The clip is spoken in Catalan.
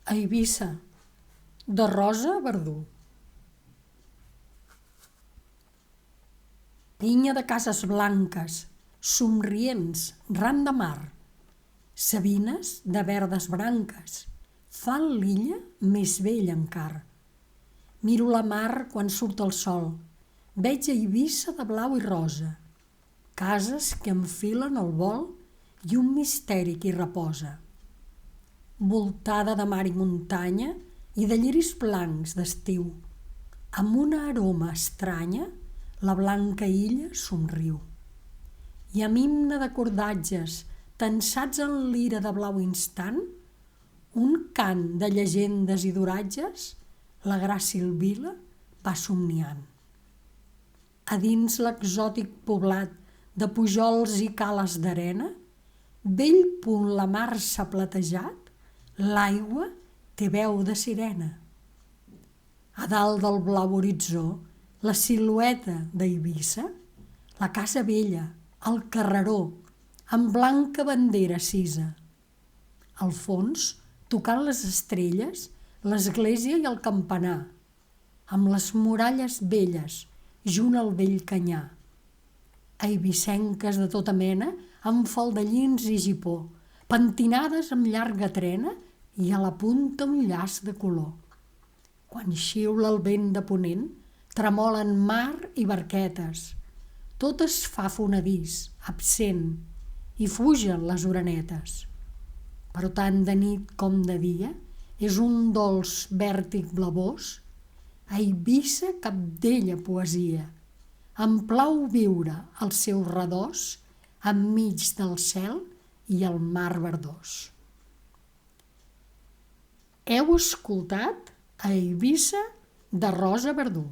A Eivissa, de Rosa Verdú. Pinya de cases blanques, somrients, ran de mar, sabines de verdes branques, fan l'illa més bella encara. Miro la mar quan surt el sol, veig a Eivissa de blau i rosa, cases que enfilen el vol i un misteri que hi reposa. Voltada de mar i muntanya i de lliris blancs d'estiu, amb una aroma estranya la blanca illa somriu. I amb himne de cordatges tensats en l'ira de blau instant, un cant de llegendes i d'oratges la gràcil vila va somniant. A dins l'exòtic poblat de pujols i cales d'arena, bell punt la mar s'ha platejat, l'aigua té veu de sirena. A dalt del blau horitzó, la silueta d'Eivissa, la casa vella, el carreró, amb blanca bandera cisa. Al fons, tocant les estrelles, l'església i el campanar, amb les muralles velles, junt al vell canyar. Eivissenques de tota mena, amb faldellins i gipó, pentinades amb llarga trena i a la punta un llaç de color. Quan xiula el vent de ponent, tremolen mar i barquetes. Tot es fa fonedís, absent, i fugen les orenetes. Però tant de nit com de dia és un dolç vèrtic blavós. A Eivissa capdella poesia. Em plau viure el seu redós enmig del cel i el mar verdós. Heu escoltat a Eivissa de Rosa Verdú.